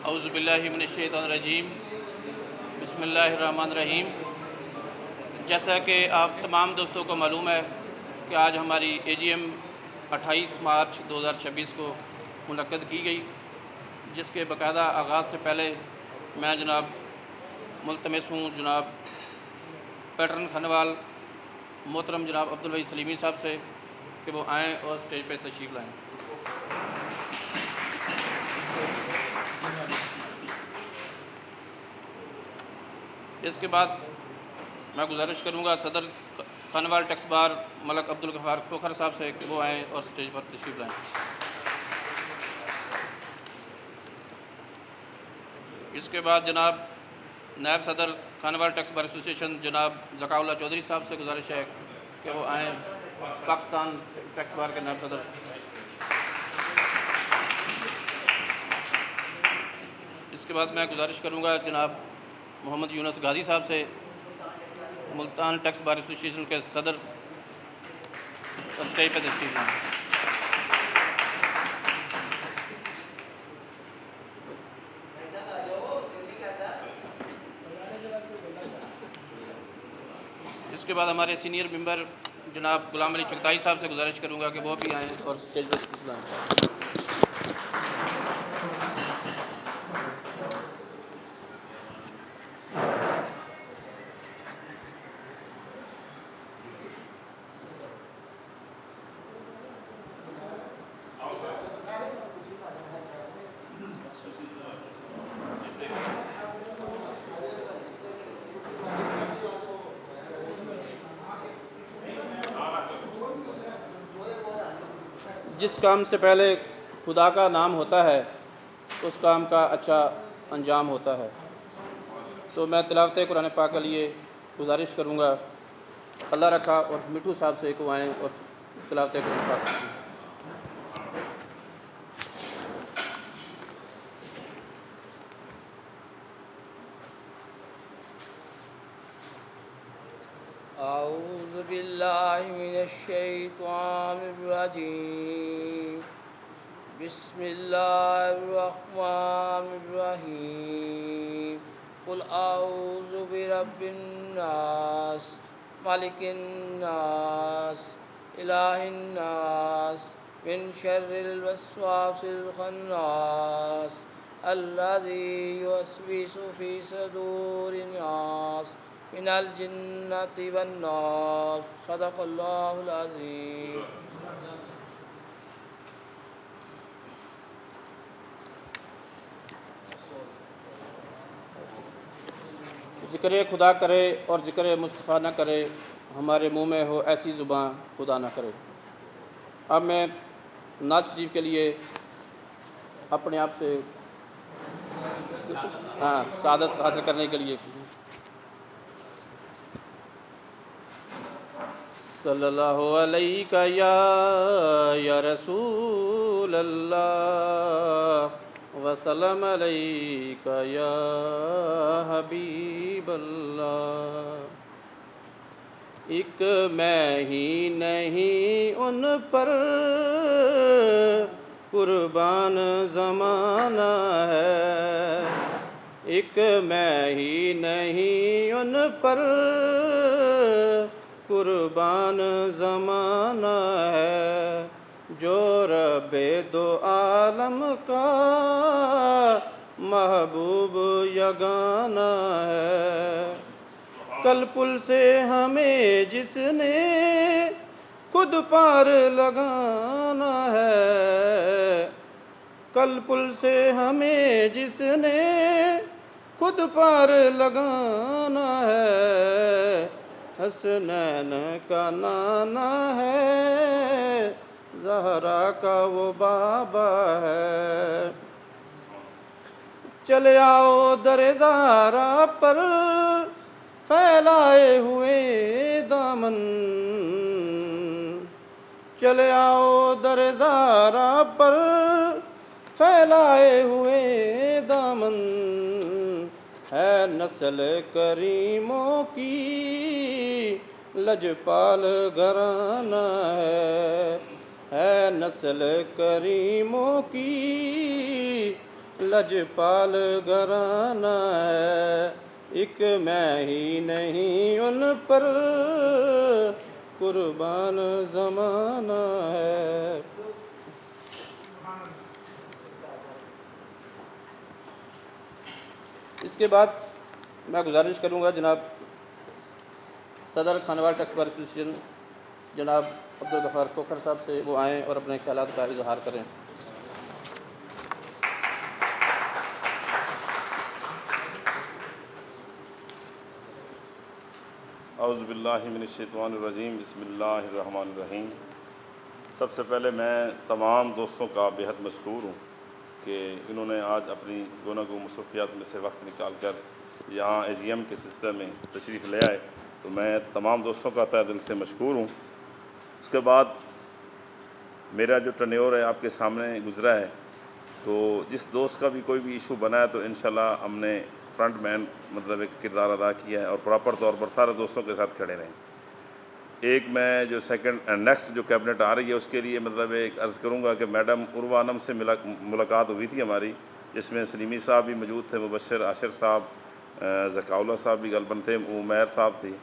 औज़ुबिल्लाहि मिनश्शैतानिर्रजीम बिस्मिल्लाहिर्रहमानिर्रहीम। जैसा कि आप तमाम दोस्तों को मालूम है कि आज हमारी AGM 28 मार्च 2026 को मुनक्कद की गई, जिसके बाकायदा आगाज़ से पहले मैं जनाब मुल्तमस हूँ जनाब पैटर्न खनवाल मोहतरम जनाब अब्दुल वहीद सलीमी साहब से कि वो आएँ और स्टेज पर तशरीफ़ लाएँ। इसके बाद मैं गुजारिश करूँगा सदर खनवाल टैक्स बार मलक अब्दुल गफ़ार खोखर साहब से कि वो आएँ और स्टेज पर तशरीफ़ लाएँ। इसके बाद जनाब नायब सदर खानवाल टैक्स बार एसोसिएशन जनाब ज़काउल्लाह चौधरी साहब से गुजारिश है कि वो आएँ, पाकिस्तान टैक्स बार के नायब सदर। इसके बाद मैं गुजारिश करूँगा जनाब मोहम्मद यूनुस गाजी साहब से मुल्तान टैक्स बार एसोसिएशन के सदर स्टेज पर तशरीफ़ लाएँ। इसके बाद हमारे सीनियर मेंबर जनाब गुलाम अली चुगताई साहब से गुजारिश करूँगा कि वो भी आएँ और स्टेज पर तशरीफ़ लाएँ। जिस काम से पहले खुदा का नाम होता है उस काम का अच्छा अंजाम होता है। तो मैं तिलावत कुरान पाक के लिए गुजारिश करूँगा अल्लाह रखा और मिठू साहब से को आएँ और तिलावत कुरान पाक करें। अऊज़ु बिल्लाहि मिनश्शैतानिर्रजीम बिस्मिल्लाहिर्रहमानिर्रहीम कुल अऊज़ु बिरब्बिन नास मालिकिन नास इलाहिन नास मिन शर्रिल वस्वासिल खन्नास अल्लज़ी युवस्विसु फ़ी सुदूरिन नास मिनल जिन्नति वन्नास सदक़ल्लाहुल अज़ीम। ज़िक्र खुदा करे और ज़िक्र मुस्तफ़ा न करे, हमारे मुँह में हो ऐसी ज़ुबान खुदा न करे। अब मैं नाज़ शरीफ के लिए अपने आप से सादत हासिल करने के लिए सल्लल्लाहु अलैका या रसूल अल्लाह वसल्लम अलैका या हबीब अल्लाह। एक मैं ही नहीं उन पर कुर्बान ज़माना है, एक मैं ही नहीं उन पर कुर्बान ज़माना है, जो रब्बे दो आलम का महबूब यगाना है। कल पुल से हमें जिसने खुद पार लगाना है, कल पुल से हमें जिसने खुद पार लगाना है, हसनैन का नाना है, ज़हरा का वो बाबा है। चले आओ दरे ज़हरा पर फैलाए हुए दामन, चले आओ दरे ज़हरा पर फैलाए हुए दामन, है नस्ल करीमों की लजपाल घराना है नस्ल करीमों की लजपाल घराना है, एक मैं ही नहीं उन पर कुर्बान ज़माना है। इसके बाद मैं गुजारिश करूँगा जनाब सदर खानवाल टैक्स बार एसोसिएशन जनाब अब्दुल गफ़ार खोखर साहब से वो आएँ और अपने ख्यालात का इजहार करें। औज़ुबिल्लाहि मिनश्शैतानिर्रजीम बिस्मिल्लाहिर्रहमानिर्रहीम। सबसे पहले मैं तमाम दोस्तों का बेहद मशकूर हूँ कि इन्होंने आज अपनी गुनागो मसरूफियात में से वक्त निकाल कर यहाँ AGM के सिलसिले में तशरीफ़ ले आए, तो मैं तमाम दोस्तों का तहे दिल से मशकूर हूँ। उसके बाद मेरा जो टर्न्योर है आपके सामने गुज़रा है, तो जिस दोस्त का भी कोई भी इशू बना है तो इंशाल्लाह हमने फ्रंट मैन मतलब एक किरदार अदा किया है और प्रॉपर तौर पर सारे दोस्तों के साथ खड़े रहें। एक मैं जो नेक्स्ट जो कैबिनेट आ रही है उसके लिए मतलब एक अर्ज़ करूँगा कि मैडम उर्वा अनम से मुलाकात हुई थी हमारी, जिसमें सलीमी साहब भी मौजूद थे, मुबशर आशिर साहब, ज़काउल्ला साहब भी गलबन थे, उमैर साहब थी।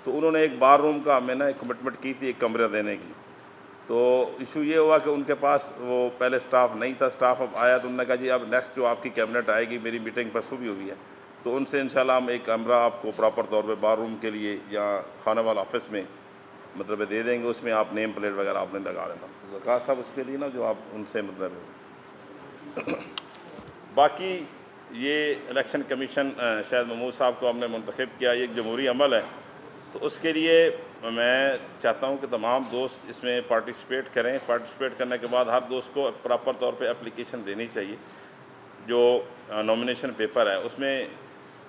तो उन्होंने एक बार रूम का हमें ना एक कमिटमेंट की थी एक कमरा देने की। तो इशू ये हुआ कि उनके पास वो पहले स्टाफ नहीं था, स्टाफ अब आया तो उन्होंने कहा जी अब नेक्स्ट जो आपकी कैबिनेट आएगी, मेरी मीटिंग परसों भी हुई है, तो उनसे इंशाल्लाह हम एक कमरा आपको प्रॉपर तौर पे बार रूम के लिए या खाना वाला ऑफिस में मतलब दे देंगे, उसमें आप नेम प्लेट वगैरह आपने लगा लेना। तो ज़का साहब उसके लिए ना जो आप उनसे मतलब बाकी ये इलेक्शन कमीशन शायद महमूद साहब को हमने मुंतखब किया, ये एक जमहूरी अमल है, तो उसके लिए मैं चाहता हूँ कि तमाम दोस्त इसमें पार्टिसिपेट करें। पार्टिसिपेट करने के बाद हर दोस्त को प्रॉपर तौर पे एप्लीकेशन देनी चाहिए। जो नॉमिनेशन पेपर है उसमें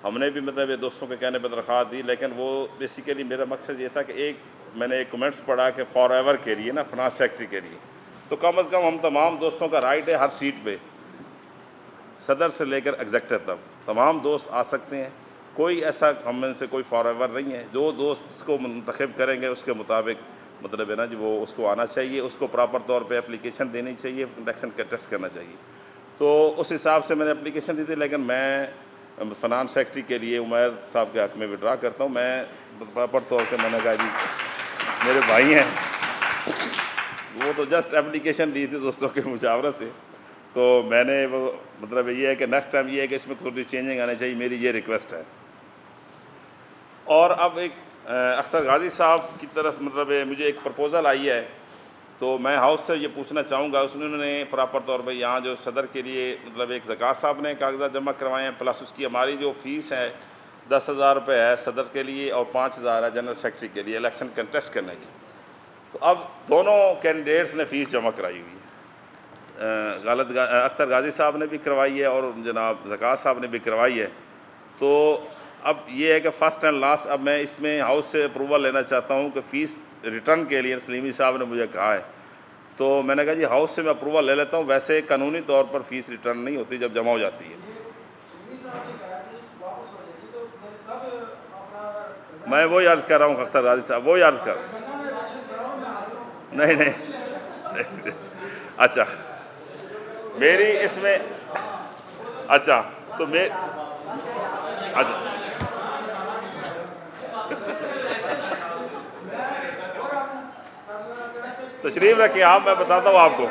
हमने भी मतलब ये दोस्तों के कहने पर दरख्वास्त दी, लेकिन वो बेसिकली मेरा मकसद ये था कि मैंने एक कमेंट्स पढ़ा कि फॉर एवर के लिए ना फिनांस सेक्रेटरी के लिए, तो कम अज़ कम हम तमाम दोस्तों का राइट है हर सीट पे सदर से लेकर एग्जेक्टिव तक तमाम दोस्त आ सकते हैं। कोई ऐसा हम में से कोई फॉर एवर नहीं है। जो दोस्त इसको मुंतखब करेंगे उसके मुताबिक मतलब है ना जी वो उसको आना चाहिए, उसको प्रॉपर तौर पे एप्लीकेशन देनी चाहिए, इलेक्शन का टेस्ट करना चाहिए। तो उस हिसाब से मैंने एप्लीकेशन दी थी, लेकिन मैं फिनांस सेक्रेटरी के लिए उमैर साहब के हक़ में विड्रा करता हूँ। मैं प्रॉपर तौर पर मैंने कहा जी मेरे भाई हैं, वो तो जस्ट एप्लीकेशन दी थी दोस्तों के मुशावरत से, तो मैंने वो मतलब ये है कि नेक्स्ट टाइम ये है कि इसमें थोड़ी चेंजिंग आनी चाहिए, मेरी ये रिक्वेस्ट है। और अब एक अख्तर गाजी साहब की तरफ मतलब मुझे एक प्रपोज़ल आई है, तो मैं हाउस से ये पूछना चाहूँगा, उसने उन्होंने प्रॉपर तौर पे यहाँ जो सदर के लिए मतलब एक ज़कात साहब ने कागजात जमा करवाए हैं, प्लस उसकी हमारी जो फ़ीस है 10,000 रुपये है सदर के लिए और 5,000 है जनरल सेक्रेटरी के लिए इलेक्शन कंटेस्ट करने की। तो अब दोनों कैंडिडेट्स ने फ़ीस जमा कराई हुई है। अख्तर गाजी साहब ने भी करवाई है और जनाब ज़कात साहब ने भी करवाई है। तो अब ये है कि फ़र्स्ट एंड लास्ट अब मैं इसमें हाउस से अप्रूवल लेना चाहता हूँ कि फ़ीस रिटर्न के लिए सलीमी साहब ने मुझे कहा है, तो मैंने कहा जी हाउस से मैं अप्रूवल ले लेता हूँ। वैसे कानूनी तौर पर फ़ीस रिटर्न नहीं होती जब जमा हो जाती है। मैं वही अर्ज़ कर रहा हूँ अख्तर गाजी साहब, वही अर्ज़ कर नहीं अच्छा मेरी इसमें अच्छा तो मैं अच्छा तशरीफ़ रखिए आप, मैं बताता हूँ आपको।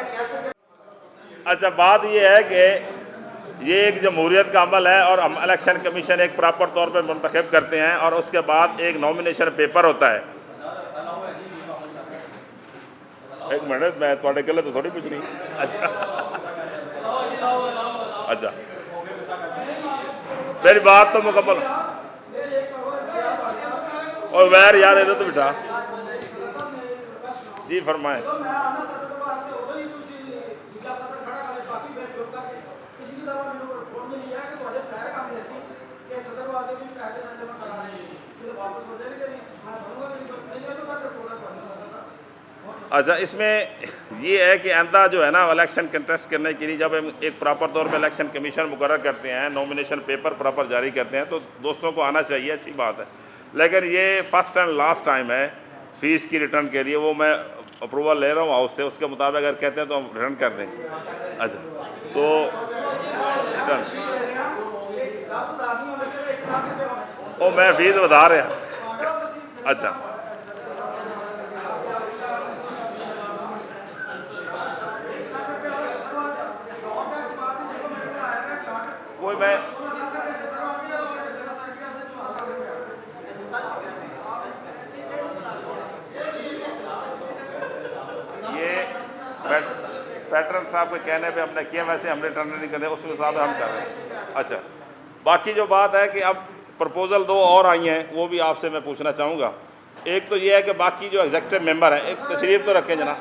अच्छा बात यह है कि ये एक जमहूरियत का अमल है और हम इलेक्शन कमीशन एक प्रॉपर तौर पर मुंतखब करते हैं और उसके बाद एक नॉमिनेशन पेपर होता है। एक मिनट मैं थोड़े गलत तो थोड़ी पूछ रही। अच्छा अच्छा मेरी बात तो मुकम्मल और वैर यार इधर तो बिठा जी फरमाएं। अच्छा इसमें ये है कि आंदा जो है ना इलेक्शन कंटेस्ट करने के लिए जब हम एक प्रॉपर तौर पे इलेक्शन कमीशन मुकर्रर करते हैं, नॉमिनेशन पेपर प्रॉपर जारी करते हैं, तो दोस्तों को आना चाहिए, अच्छी बात है। लेकिन ये फर्स्ट एंड लास्ट टाइम है फ़ीस की रिटर्न के लिए, वो मैं अप्रूवल ले रहा हूँ हाउस से, उसके मुताबिक अगर कहते हैं तो हम रिटर्न कर देंगे। अच्छा तो डन। ओ मैं फीस बता रहा। अच्छा कोई मैं ये पैटर्न साहब के कहने पे हमने किया, वैसे हमने टर्न नहीं करने उस हिसाब से हम कर रहे हैं। अच्छा बाकी जो बात है कि अब प्रपोजल 2 और आई हैं, वो भी आपसे मैं पूछना चाहूँगा। एक तो ये है कि बाकी जो एग्जेक्टिव मेंबर हैं, एक तशरीफ तो रखें जनाब।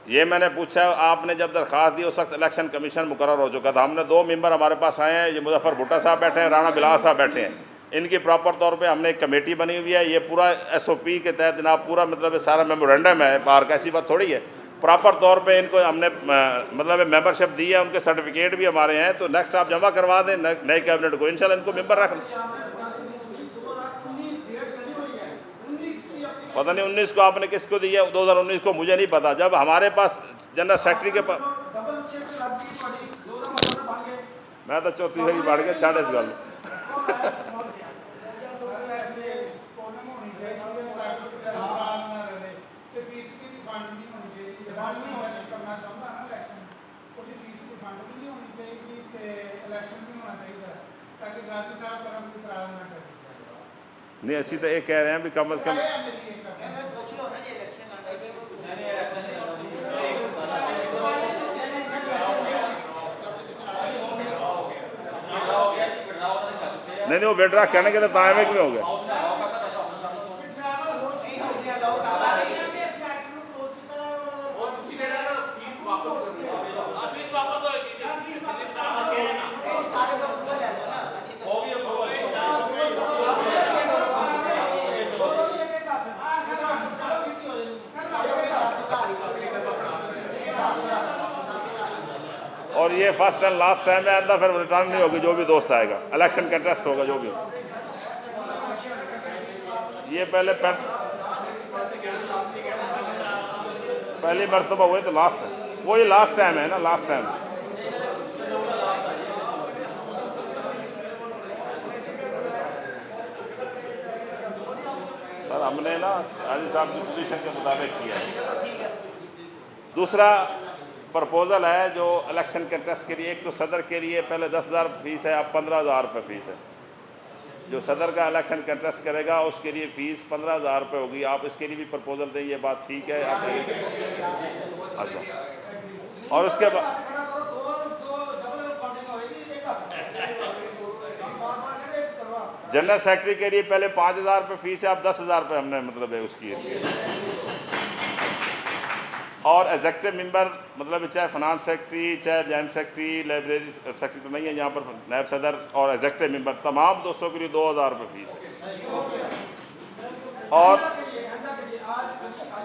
ये मैंने पूछा, आपने जब दरख्वास्त दी उस वक्त इलेक्शन कमीशन मुकर्रर हो चुका था। हमने 2 मेंबर हमारे पास आए हैं, ये मुजफ्फर भुट्टा साहब बैठे हैं, राणा बिलाल साहब बैठे हैं। इनकी प्रॉपर तौर पे हमने एक कमेटी बनी हुई है। ये पूरा SOP के तहत जनाब पूरा मतलब सारा मेमोरेंडम है, बाहर का ऐसी बात थोड़ी है। प्रॉपर तौर पे इनको हमने मतलब मेंबरशिप दी है, उनके सर्टिफिकेट भी हमारे हैं। तो नेक्स्ट आप जमा करवा दें नए कैबिनेट को, इंशाल्लाह इनको मेंबर रख लें। पता नहीं 19 को आपने किसको दी है, 2019 को मुझे नहीं पता। जब हमारे पास जनरल सेक्रेटरी के पास मैं तो चौथी बारी बढ़ गया छाड़ इस गल नहीं असी तो ये कह रहे हैं भी कम अज़ कम नहीं वो विड्रा कहने के तो एवं क्यों हो गया। और ये फर्स्ट एंड लास्ट टाइम है, आंदा फिर रिटर्न नहीं होगी। जो भी दोस्त आएगा इलेक्शन कंटेस्ट होगा जो भी हो। ये पहली मरतबा हुए तो लास्ट है, वो ये लास्ट टाइम है ना, लास्ट टाइम। सर हमने ना हाजी साहब की पोजीशन के मुताबिक किया। दूसरा प्रपोज़ल है जो इलेक्शन कंटेस्ट के लिए, एक तो सदर के लिए पहले 10,000 फीस है, अब 15,000 रुपये फ़ीस है। जो सदर का इलेक्शन कंटेस्ट करेगा उसके लिए फ़ीस 15,000 रुपये होगी। आप इसके लिए भी प्रपोज़ल दें, ये बात ठीक है आप? अच्छा और उसके बाद जनरल सेक्रेटरी के लिए पहले 5,000 रुपये फ़ीस है, अब 10,000 रुपये हमने मतलब है उसकी। और एग्जेक्टिव मेंबर मतलब चाहे फाइनेंस सेक्रेटरी, चाहे जॉइंट सेक्रेटरी, लाइब्रेरी सेक्रेटरी तो नहीं है यहाँ पर, नायब सदर और एग्जेक्टिव मेंबर तमाम दोस्तों के लिए 2,000 रुपये फ़ीस है। और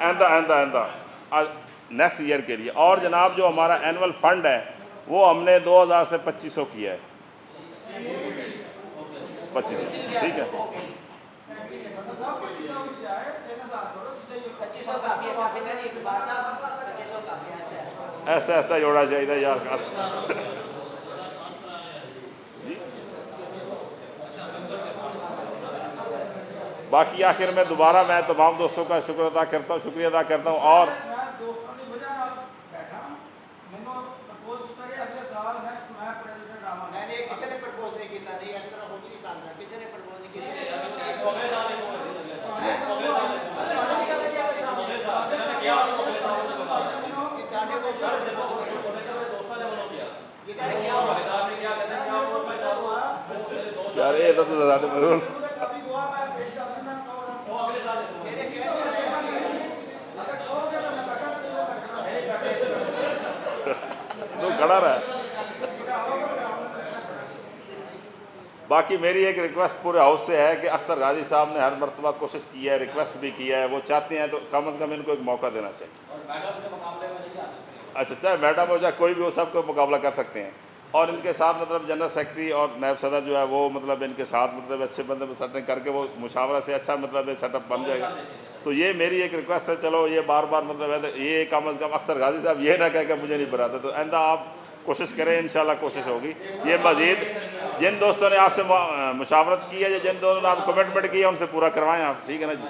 आइंदा नेक्स्ट ईयर के लिए। और जनाब जो हमारा एनुअल फ़ंड है वो हमने 2,000 से 2,500 किया है। 25 ठीक है। ऐसा जोड़ा चाहिए यार जी। बाकी आखिर में दोबारा मैं तमाम दोस्तों का शुक्रिया अदा करता हूँ और यार ये तो खड़ा रहा। बाकी मेरी एक रिक्वेस्ट पूरे हाउस से है कि अख्तर गाजी साहब ने हर मरतबा कोशिश की है, रिक्वेस्ट भी की है, वो चाहते हैं तो कम अज़ कम इनको एक मौका देना चाहिए। अच्छा चाहे मैडम हो चाहे कोई भी हो, सबको मुकाबला कर सकते हैं। और इनके साथ मतलब जनरल सेक्रेटरी और नायब सदर जो है वो मतलब इनके साथ मतलब अच्छे बंदे सेटिंग करके वो मुशावरा से अच्छा मतलब सेटअप बन जाएगा। तो ये मेरी एक रिक्वेस्ट है, चलो ये बार बार मतलब है तो ये कम अज़ कम अख्तर गाजी साहब ये ना कह के मुझे नहीं बनाते, तो आइंदा आप कोशिश करें, इंशाल्लाह कोशिश होगी। ये मज़ीद जिन दोस्तों ने आपसे मुशावरत की है या जिन दोस्तों ने आप कमिटमेंट की है उनसे पूरा करवाएं आप, ठीक है ना जी।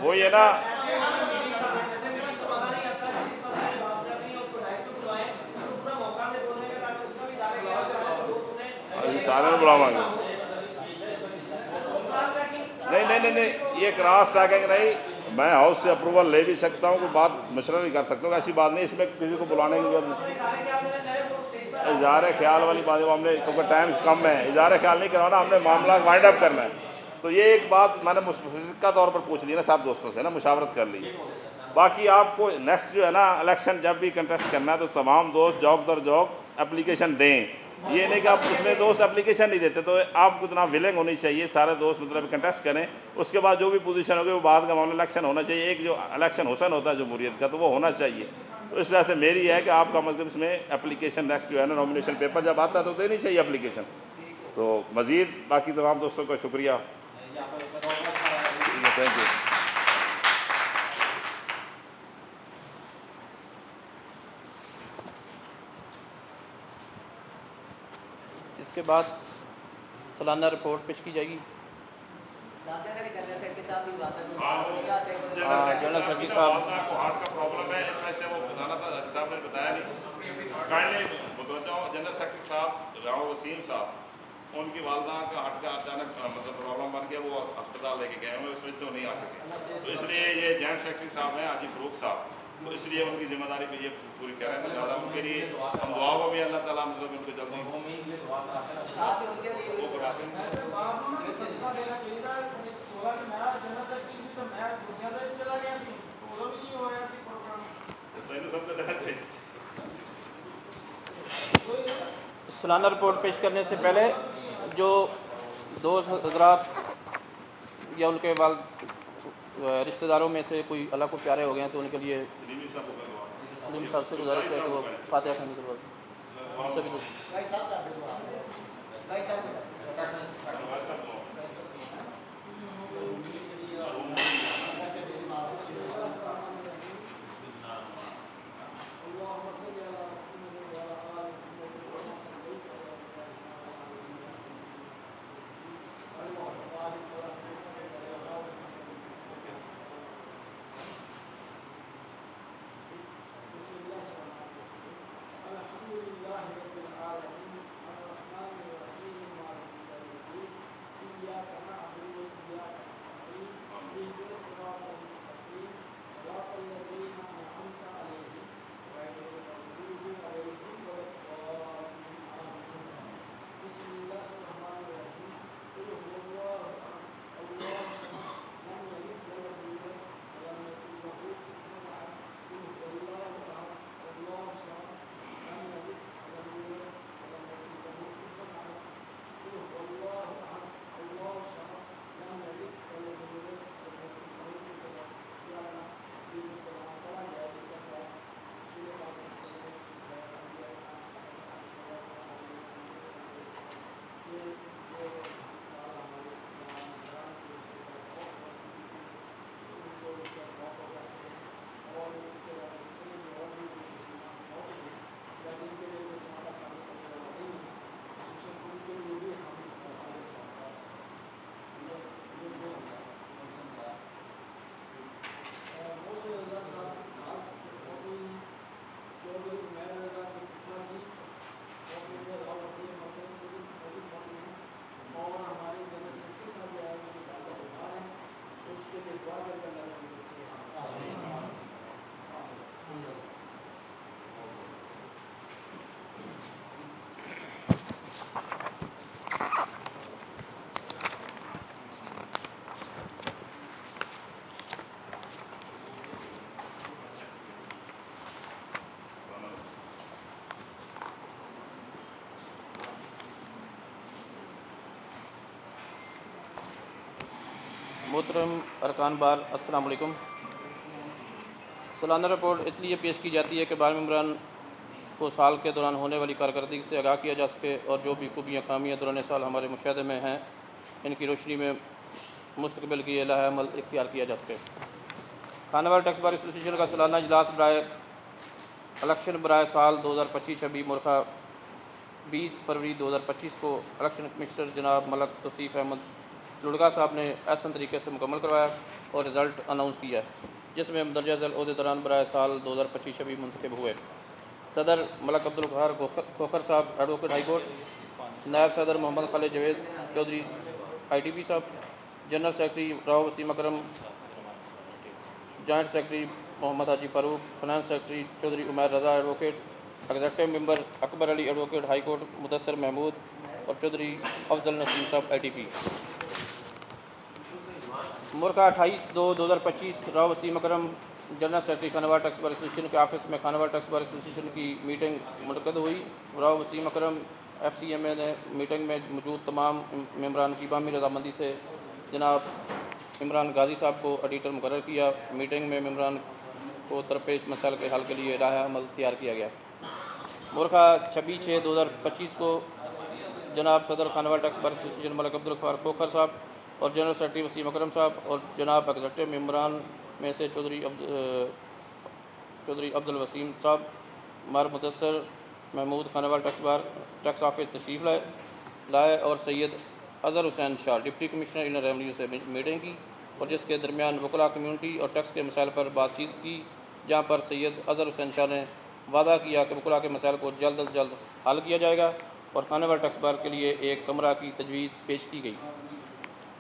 वो ये ना सारे बुलावाएंगे, नहीं नहीं नहीं नहीं, ये क्रॉस टैगिंग नहीं, मैं हाउस से अप्रूवल ले भी सकता हूँ, कोई बात मशवरा नहीं कर सकता हूँ, ऐसी बात नहीं, इसमें किसी को बुलाने की जरूरत नहीं। इज़हार ख्याल वाली बात है, वो हमने क्योंकि टाइम कम है, इज़हार ख्याल नहीं करवाना, हमने मामला वाइंड अप करना है। तो ये एक बात मैंने मुश्तरका तौर पर पूछ ली ना सब दोस्तों से ना, मुशावरत कर ली। बाकी आपको नेक्स्ट जो है ना इलेक्शन जब भी कंटेस्ट करना है तो तमाम दोस्त जौक दर जौक एप्लीकेशन दें। ये नहीं कि आप उसमें दोस्त एप्लीकेशन नहीं देते, तो आपको इतना विलिंग होनी चाहिए, सारे दोस्त मतलब कंटेस्ट करें, उसके बाद जो भी पोजीशन होगी वो बाद का मामला इलेक्शन होना चाहिए। एक जो इलेक्शन हुसन होता है जमहूरियत का, तो वो होना चाहिए। तो इस वजह से मेरी है कि आपका मतलब इसमें एप्लीकेशन नेक्स्ट जो है ना नॉमिनेशन पेपर जब आता है तो देनी चाहिए एप्लीकेशन। तो मज़ीद बाकी तमाम दोस्तों का शुक्रिया, थैंक यू। इसके बाद सालाना रिपोर्ट पेश की जाएगी। जनरल सेक्रेटरी जनरल सेक्रेटरी साहब को हार्ट का प्रॉब्लम है, इस वजह से वो बताना था, साहब ने बताया नहीं। काइंडली मुतवज्जो जनरल सेक्रेटरी साहब राव वसीम साहब, उनकी वालदा का हार्ट का अचानक मतलब प्रॉब्लम बन गया, वो अस्पताल लेके गए हुए, उस वजह से वो नहीं आ सके। तो इसलिए ये जॉइंट सेक्रेटरी साहब हैं हाजी फरूक साहब, तो इसलिए उनकी जिम्मेदारी पे ये पूरी कर रहे हैं। तो ज़्यादा उनके लिए हम दुआ को भी अल्लाह ताला मतलब उनको जल्दी वो कराते हैं। सालाना रिपोर्ट पेश करने से पहले जो दो हजरात या उनके रिश्तेदारों में से कोई अल्लाह को प्यारे हो गए हैं, तो उनके लिए सलीमी साहब को करवा, सलीम साहब से गुजारिश है कि वो फातिहा खानी करवा सभी दोस्त। मोहतरम अरकान बार, अस्सलाम वालेकुम। सालाना रिपोर्ट इसलिए पेश की जाती है कि बार मेम्बरान को साल के दौरान होने वाली कारकर्दगी से आगाह किया जा सके और जो भी खूबियाँ खामियाँ दौरान साल हमारे मुशाहदे में हैं, इनकी रोशनी में मुस्तकबिल की लाहा अमल इख्तियार किया जा सके। खानावाल टैक्स बार एसोसिएशन का सालाना इजलास बराए इलेक्शन बराए साल 2025-26 मुल्का 20 फरवरी 2025 को इलेक्शन कमिश्नर जनाब मलक तौसीफ़ अहमद लुड़गा साहब ने एहसन तरीके से मुकम्मल करवाया और रिज़ल्ट अनाउंस किया, जिसमें मंदरजा झैल ओहदेदारान बराए साल 2025-26 मुंतखब हुए। सदर मलक अब्दुल गफ्फार खोखर साहब एडवोकेट हाई कोर्ट, नायब सदर मोहम्मद खालिद जवेद चौधरी ITP साहब, general secretary Rao Waseem Akram, joint secretary Mohammad Haji Farooq, finance secretary Chaudhry Umair Raza advocate, executive member Akbar Ali advocate high court, Mudassar Mahmood और चौधरी अफजल नसीम साहब ITP। मुर्का 28/2/2025 Rao Waseem Akram general secretary Khanewal tax bar association के ऑफिस में खानावाल टैक्स बार एसोसिएशन की मीटिंग मुनक़द हुई। राव वसीम अकरम FCMA ने मीटिंग में मौजूद तमाम मेम्बरान की बामी रजामंदी से जनाब इमरान गाजी साहब को एडिटर मुकर्रर किया। मीटिंग में मेम्बरान को दरपेश मसाइल के हल के लिए राह अमल तैयार किया गया। मुर्का 26/6/2025 को जनाब सदर Khanewal tax bar association Malik Abdul Ghaffar Khokhar साहब और जनरल सेक्रेटरी वसीम अकरम साहब और जनाब एग्जेक्टिव मेम्बरान में से चौधरी अब्दुल वसीम साहब, मर मुदस्सर महमूद खानावाल टैक्स ऑफिस तशरीफ़ लाए और सैयद अज़हर हुसैन शाह डिप्टी कमिश्नर इन रेवन्यू से मीटिंग की और जिसके दरमियान वकला कम्यूनिटी और टैक्स के मसाइल पर बातचीत की, जहाँ पर सैयद अज़हर हुसैन शाह ने वादा किया कि वकला के मसाइल को जल्द अज जल्द हल किया जाएगा और खानावाल टैक्स बार के लिए एक कमरा की तजवीज़ पेश की गई।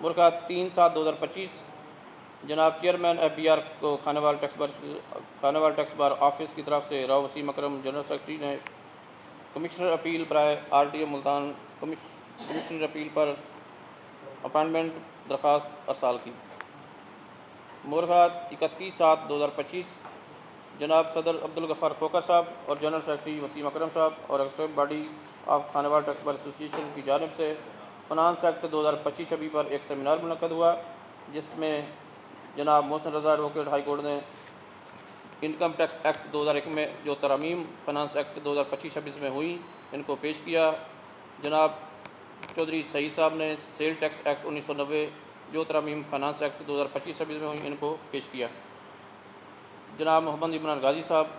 मुर्का 3/7/2025 जनाब चेयरमैन FBR को खानावाल टैक्स बार ऑफिस की तरफ से राव वसीम अकरम जनरल सेक्रेटरी ने कमिश्नर अपील बराए RTO मुल्तान कमिश्नर अपील पर अपॉइंटमेंट दरख्वास्त अरसाल की। मुर्गा 31/7/2025 जनाब सदर अब्दुल गफ्फार खोखर साहब और जनरल सेक्रेटरी वसीम अकरम साहब और extreme body of Khanewal tax bar association की जानिब से फाइनेंस एक्ट 2025-26 पर एक सेमिनार मुनक़द हुआ, जिसमें जनाब मोहसिन रज़ा एडवोकेट हाई कोर्ट ने इनकम टैक्स एक्ट 2001 में जो तरमीम फाइनेंस एक्ट 2025-26 में हुई, इनको पेश किया। जनाब चौधरी सईद साहब ने सेल टैक्स एक्ट 1990 जो तरमीम फाइनेंस एक्ट 2025-26 में हुई, इनको पेश किया। जनाब मोहम्मद इमरान गाजी साहब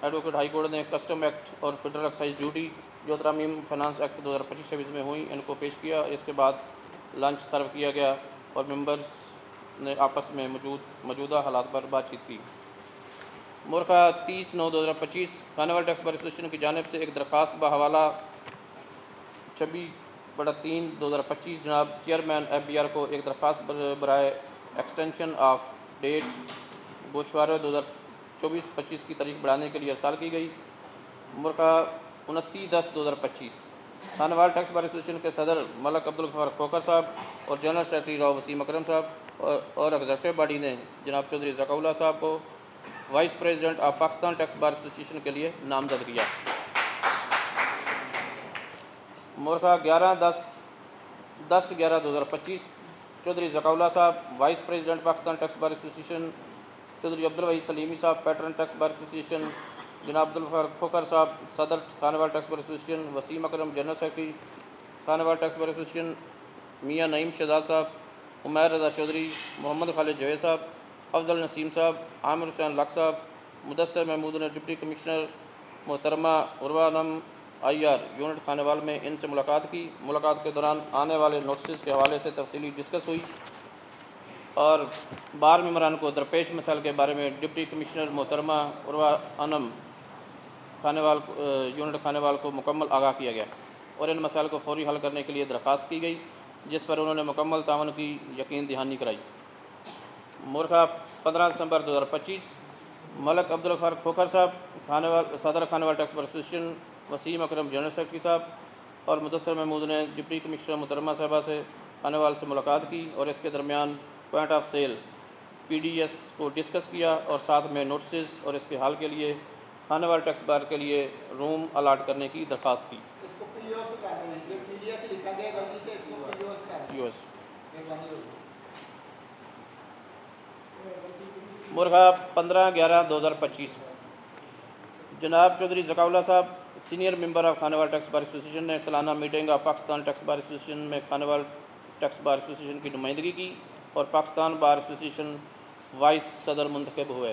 एडवोकेट हाई कोर्ट ने कस्टम एक्ट और फेडरल एक्साइज ड्यूटी जो तरमीम फाइनेंस एक्ट 2025-26 में हुई, इनको पेश किया। इसके बाद लंच सर्व किया गया और मेंबर्स ने आपस में मौजूदा हालात पर बातचीत की। मुर्का 30/9/2025 खानावाल टैक्स बार एसोसिएशन की जानिब से एक दरख्वास्त बहवाला 26/3/2025 जनाब चेयरमैन FBR को एक दरख्वास्त बराए एक्सटेंशन ऑफ डेट गोशवारे 2024-25 की तारीख बढ़ाने के लिए अरसाल की गई। मुर्का 29/10/2025 खानावाल टैक्स बार एसोसिएशन के सदर मलक अब्दुल गफ्फार खोखर साहब और जनरल सेक्रेटरी राव वसीम अकरम साहब और एग्जेक्टिव बॉडी ने जनाब चौधरी ज़काउल्लाह साहब को vice president of Pakistan tax bar association के लिए नामजद किया। मुर्का 11/10/2025 Chaudhary Zakaullah Sahab vice president Pakistan tax bar association, Chaudhary Abdul Waheed Salimi Sahab patron tax bar association, जनाब अब्दुल गफ्फार खोखर साहब सदर Khanewal tax bar association, Waseem Akram general secretary Khanewal tax bar association, Mian Naeem Shahzad साहब, उमैर रज़ा चौधरी, मोहम्मद खालिद जवेद साहब, अफजल नसीम साहब, आमिर हुसैन लक साहब, मुदस्सर महमूद ने डिप्टी कमिश्नर मोहतरमा उर्वा नम IR यूनिट खानेवाल में इनसे मुलाकात की। मुलाकात के दौरान आने वाले नोटिस के हवाले से तफसीली डिस्कस हुई और बार मेम्बरान को दरपेश मसाइल के बारे में डिप्टी कमिश्नर मोहतरमा उर्वा अनम खानेवाल यूनिट खानेवाल को मुकम्मल आगाह किया गया और इन मसाइल को फौरी हल करने के लिए दरख्वास्त की गई, जिस पर उन्होंने मुकम्मल तावन की यकीन दहानी कराई। मुर्गा 15 दिसंबर 2025 मलक अब्दुल गफ्फार खोखर साहब खानेवाल सदर Khanewal tax bar association, Waseem Akram general secretary Sahab और मुदस्सर महमूद ने डिप्टी कमिश्नर मोहतरमा साहबा से खानेवाल से मुलाकात की और इसके दरमियान पॉइंट ऑफ सेल PDS को डिस्कस किया और साथ में नोटिस और इसके हल के लिए खानेवाल टैक्स बार के लिए रूम अलाट करने की दरख्वास्त की। मुर्गा 15/11/2025। जनाब चौधरी ज़काउल्लाह साहब senior member of Khanewal tax bar association ने सालाना meeting of Pakistan tax bar association में खानेवाल टैक्स बार एसोसिएशन की नुमाइंदगी की और पाकिस्तान बार एसोसिएशन वाइस सदर मुंतखब हुए।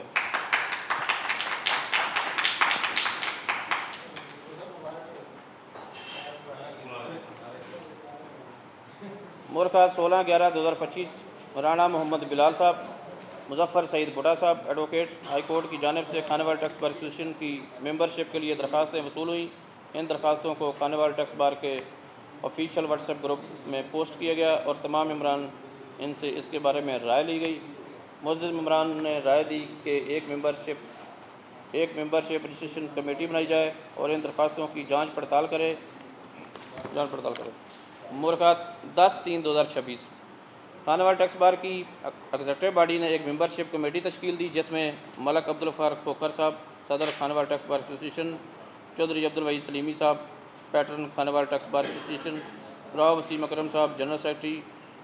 मुर्गा 16/11/2025 राना मोहम्मद बिलाल साहब, मुजफ्फर सईद बुटा साहब एडवोकेट, हाई कोर्ट की जानिब से खानेवाल टैक्स बार एसोसिएशन की मेंबरशिप के लिए दरखास्तें वसूल हुई। इन दरखास्तों को खानेवाल टैक्स बार के ऑफिशियल व्हाट्सएप ग्रुप में पोस्ट किया गया और तमाम मेम्बरान इनसे इसके बारे में राय ली गई। मुअज़्ज़ज़ मेम्बरान ने राय दी कि एक मेंबरशिप रजिस्ट्रेशन कमेटी बनाई जाए और इन दरखास्तों की जाँच पड़ताल करे। मुर्गा 10/3/2026 खानेवाल टैक्स बार की एग्जीक्यूटिव बॉडी ने एक मेंबरशिप कमेटी तश्कील दी जिसमें मलक अब्दुल फारूक खोखर साहब सदर Khanewal tax bar association, Chaudhary Abdul Waheed Salimi Sahab patron Khanewal tax bar association, Rao Waseem Akram Sahab general secretary,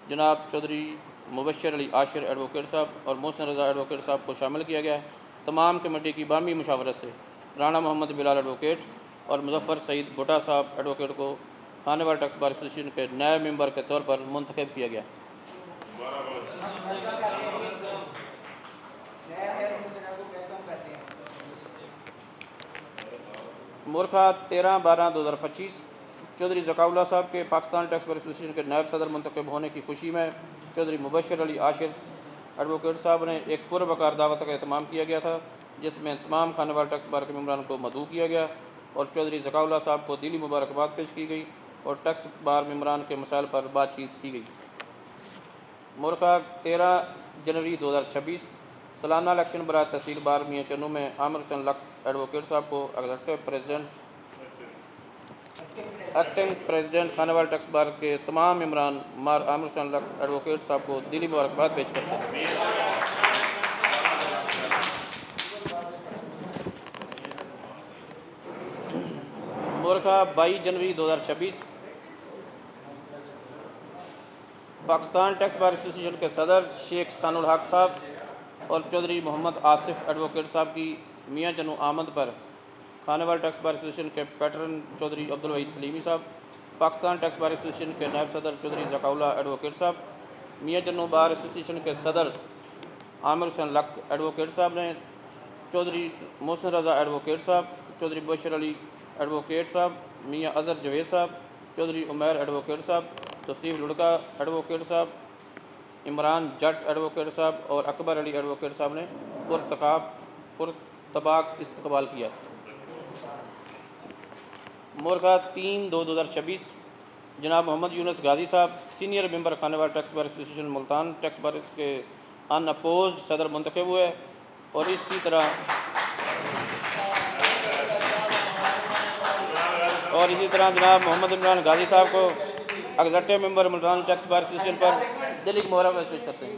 जनाब चौधरी मुबशर अली आशिर एडवोकेट साहब और मोहसिन रज़ा एडवोकेट साहब को शामिल किया गया। तमाम कमेटी की बामी मुशावरत से राना मोहम्मद बिलाल एडवोकेट और मुजफ्फर सईद बुटा साहब एडवोकेट को खानेवाल टैक्स बार एसोसिएशन के नए मेंबर के तौर पर मुंतखब किया गया। मुर्गा 13/12/2025 चौधरी ज़काउल्लाह साहब के पाकिस्तान टैक्स बार एसोसिएशन के नायब सदर मुंतखब होने की खुशी में चौधरी मुबशर अली आशिर एडवोकेट साहब ने एक पुरवकार दावत का एहतमाम किया गया था जिसमें तमाम खानेवाल टैक्स बार के मेम्बरान को मदऊ किया गया और चौधरी ज़काउल्लाह साहब को दिली मुबारकबाद पेश की गई और टैक्स बार मेम्बरान के मसाइल पर बातचीत की गई। मुर्गा 13 जनवरी 2026 सालाना इलेक्शन बराए तहसील बार मियाँ चन्नू में आमिर हुसैन लक्स एडवोकेट साहब को एक्टिंग प्रेसिडेंट खानेवाल टैक्स बार के तमाम मेम्बरान मार आमिर हुसैन लक्स एडवोकेट साहब को दिली मुबारकबाद पेश करते हैं। मुर्गा 22 जनवरी 2026 पाकिस्तान टैक्स बार एसोसिएशन के सदर शेख सानुल हक साहब और चौधरी मोहम्मद आसिफ एडवोकेट साहब की मियाँ चन्नू आमद पर खानेवाल टैक्स बार एसोसिएशन के पैटर्न चौधरी अब्दुल वहीद सलीमी साहब, पाकिस्तान टैक्स बार एसोसिएशन के नायब सदर चौधरी ज़काउल्लाह एडवोकेट साहब, मियाँ चन्नू बार एसोसिएशन के सदर आमिर हुसैन लक एडवोकेट साहब ने चौधरी मोहसिन रज़ा एडवोकेट साहब, चौधरी बशर अली एडवोकेट साहब, मियाँ अज़हर जवेद साहब, चौधरी उमैर एडवोकेट साहब, तौसीफ लुड़का एडवोकेट साहब, इमरान जट एडवोकेट साहब और अकबर अली एडवोकेट साहब ने पुरतबाक इस्तकबाल किया। मुर्गा 3/2/2026 जनाब मोहम्मद यूनुस गाजी साहब senior member Khanewal tax bar association Multan tax bar के अनअपोज्ड सदर मुंतखब हुए और इसी तरह जनाब मोहम्मद इमरान गाजी साहब को executive member Multan tax bar association पर दिली मुबारकबाद पेश करते हैं।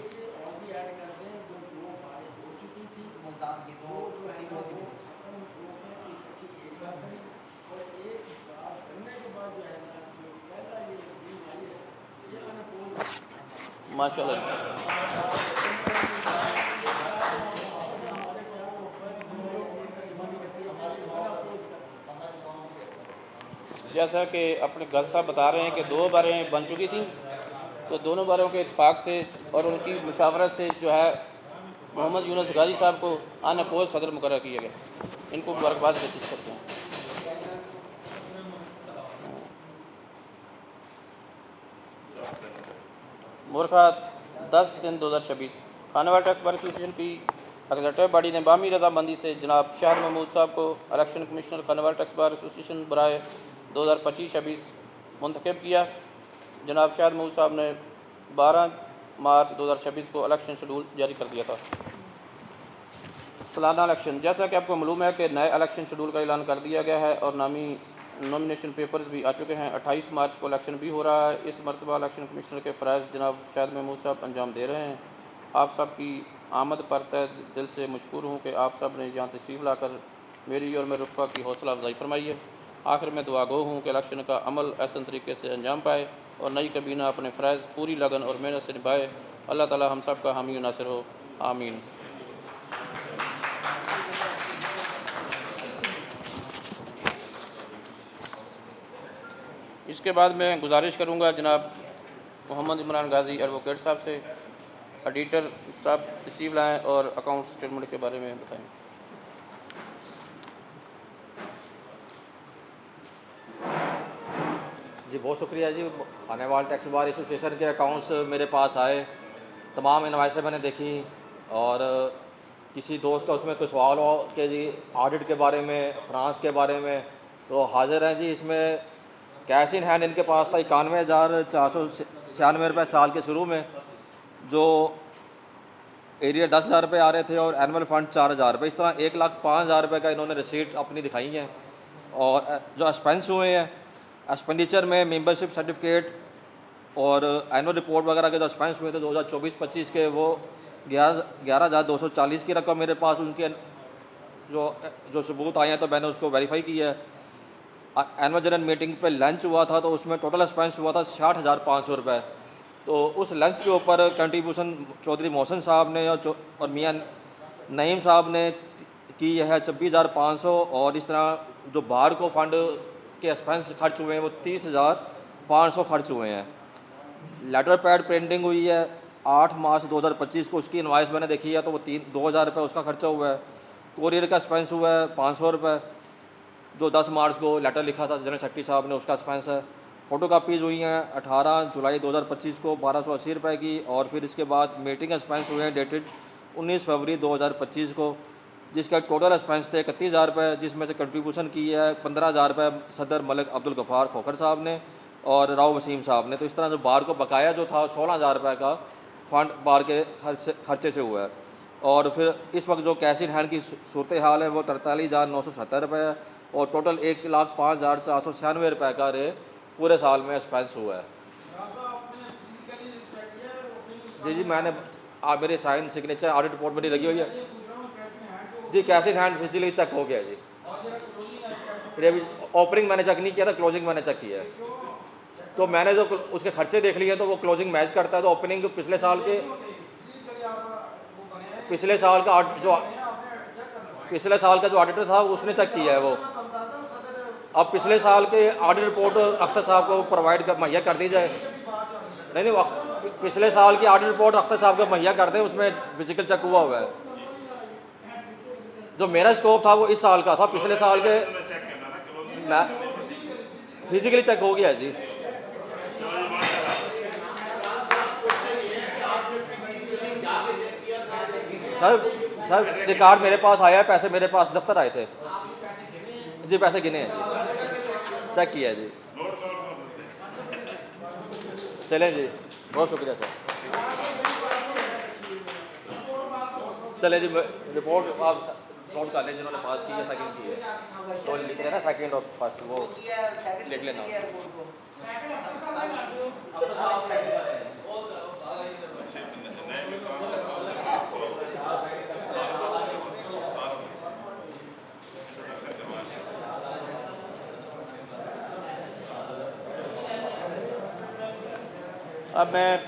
माशाअल्लाह। जैसा कि अपने गज साहब बता रहे हैं कि 2 बारें बन चुकी थी, तो दोनों बारों के इत्फाक से और उनकी मुशावरत से जो है मोहम्मद यूनुस गाजी साहब को अनअपोज सदर मुकर्रर किया गया। इनको मुबारकबाद पेश करते हैं। मुर्गा 10/3/2026 खानेवाल टैक्स बार एसोसिएशन की एग्जीक्यूटिव बॉडी ने बामी रजामंदी से जनाब शाह महमूद साहब को election commissioner Khanewal tax bar association बराए 2025-26 मुंतखब किया। जनाब शाह महमूद साहब ने 12 मार्च 2026 को इलेक्शन शेड्यूल जारी कर दिया था। सालाना इलेक्शन, जैसा कि आपको मालूम है कि नए इलेक्शन शेड्यूल का ऐलान कर दिया गया है और नॉमिनेशन पेपर्स भी आ चुके हैं। 28 मार्च को इलेक्शन भी हो रहा है। इस मरतबा इलेक्शन कमिश्नर के फ़राइज़ जनाब शाह महमूद साहब अंजाम दे रहे हैं। आप सब की आमद पर तहे दिल से मशकूर हूँ कि आप सब ने यहाँ तशरीफ़ लाकर मेरी और मेरे रुफ़ा की हौसला अफजाई फरमाई है। आखिर में दुआ गो हूँ कि इलेक्शन का अमल ऐसे तरीके से अंजाम पाए और नई कबीना अपने फ़राइज़ पूरी लगन और मेहनत से निभाए। अल्लाह ताला हम सब का हामी नासिर हो, आमीन। इसके बाद मैं गुजारिश करूँगा जनाब मोहम्मद इमरान गाजी एडवोकेट साहब से, ऑडिटर साहब तशरीफ़ लाएँ और अकाउंट स्टेटमेंट के बारे में बताएँ। जी बहुत शुक्रिया जी। खानेवाल टैक्स बार एसोसिएशन के अकाउंट्स मेरे पास आए, तमाम इनवाइसें मैंने देखी और किसी दोस्त का उसमें कोई सवाल हो कि जी ऑडिट के बारे में, फ्रांस के बारे में, तो हाज़िर हैं जी। इसमें कैश इन हैंड इनके पास था 91,496 रुपये साल के शुरू में, जो एरिया 10,000 रुपये आ रहे थे और एनुअल फ़ंड 4,000 रुपये। इस तरह 1,05,000 रुपये का इन्होंने रिसीट अपनी दिखाई है। और जो एक्सपेंस हुए हैं, एक्सपेंडिचर में मेंबरशिप सर्टिफिकेट और एनुअल रिपोर्ट वगैरह के जो एक्सपेंस हुए थे 2024-25 के, वो 11,240 की रकम मेरे पास उनके जो सबूत आए हैं, तो मैंने उसको वेरीफाई किया है। एनुअल जनरल मीटिंग पे लंच हुआ था, तो उसमें टोटल एक्सपेंस हुआ था 60,500 रुपये। तो उस लंच के ऊपर कंट्रीब्यूशन चौधरी मोहसिन साहब ने और मियाँ नईम साहब ने की है 26,500, और इस तरह जो बार को फंड के एक्सपेंस खर्च हुए हैं वो 30,500 खर्च हुए हैं। लेटर पैड प्रिंटिंग हुई है 8 मार्च 2025 को, उसकी इनवाइस मैंने देखी है, तो वो 2,000 रुपये उसका खर्चा हुआ है। कोरियर का एक्सपेंस हुआ है 500 रुपये, जो 10 मार्च को लेटर लिखा था जनरल सेक्रेटरी साहब ने, उसका एक्सपेंस है। फ़ोटो कापीज़ हुई हैं 18 जुलाई 2025 को 1,280 रुपये की, और फिर इसके बाद मीटिंग एक्सपेंस हुए हैं डेटेड 19 फरवरी 2025 को, जिसका टोटल एक्सपेंस थे 31,000 रुपये, जिसमें से कंट्रीब्यूशन की है 15,000 रुपये सदर मलिक अब्दुल गफ़ार खोखर साहब ने और राव वसीम साहब ने। तो इस तरह जो बार को बकाया जो था 16,000 रुपये का फ़ंड बार के खर्चे से हुआ है। और फिर इस वक्त जो कैश इन हैंड की सूरत हाल है वो 43,970 रुपये है, और टोटल 1,05,496 रुपये का रे पूरे साल में एक्सपेंस हुआ है। जी मैंने आप मेरे साइन सिग्नेचर ऑडिट रिपोर्ट मेरी लगी हुई है जी। Cash in hand physically check हो गया जी। ये अभी ओपनिंग मैंने चेक नहीं किया था, क्लोजिंग मैंने चेक किया है। तो मैंने जो उसके खर्चे देख लिए, तो वो क्लोजिंग मैच करता है। तो ओपनिंग पिछले साल का जो ऑडिटर था उसने चेक किया है वो। अब पिछले साल के ऑडिट रिपोर्ट अख्तर साहब को प्रोवाइड मुहैया कर दी जाए। नहीं, पिछले साल की ऑडिट रिपोर्ट अख्तर साहब को मुहैया कर दें, उसमें फिजिकल चेक हुआ हुआ है। जो मेरा स्कोप था वो इस साल का था, पिछले साल के फिजिकली चेक हो गया जी। सर रिकॉर्ड मेरे पास आया है, पैसे मेरे पास दफ्तर आए थे जी, पैसे गिने हैं जी, चेक किया है जी। चलें जी, बहुत शुक्रिया सर। चले जी, रिपोर्ट आप नोट कर लें जिन्होंने पास की है, सेकंड की है, तो लिख लेना सेकंड और फर्स्ट, वो लिख लेना। अब मैं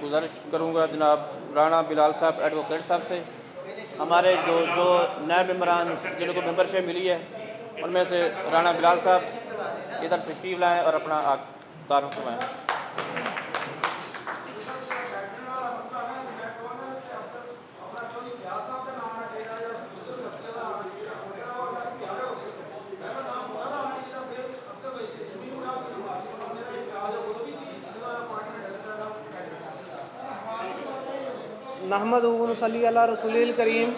गुजारिश करूँगा जनाब राना बिलाल साहब एडवोकेट साहब से, हमारे जो नए मेम्बरान जिनको मेंबरशिप मिली है उनमें से राना बिलाल साहब इधर तशरीफ़ लाएँ और अपना तारुफ करवाएँ। नहमदुहु व नसल्ली अला रसूलिल करीम,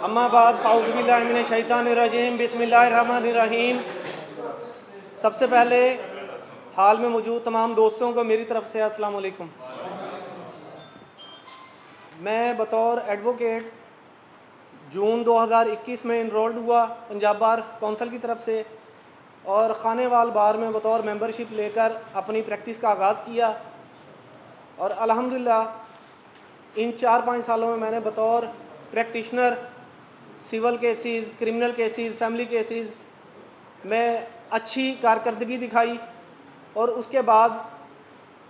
अम्मा बाद फ़ाऊज़ु बिल्लाहि मिनश शैतानिर रजीम, बिस्मिल्लाहिर रहमानिर रहीम। सबसे पहले हाल में मौजूद तमाम दोस्तों को मेरी तरफ से अस्सलाम वालेकुम। मैं बतौर एडवोकेट जून 2021 में इनरोल्ड हुआ पंजाब बार काउंसिल की तरफ से, और खानेवाल बार में बतौर मेंबरशिप लेकर अपनी प्रैक्टिस का आगाज़ किया। और अल्हम्दुलिल्लाह इन 4-5 सालों में मैंने बतौर practitioner civil cases, criminal cases, family cases में अच्छी कारकर्दगी दिखाई। और उसके बाद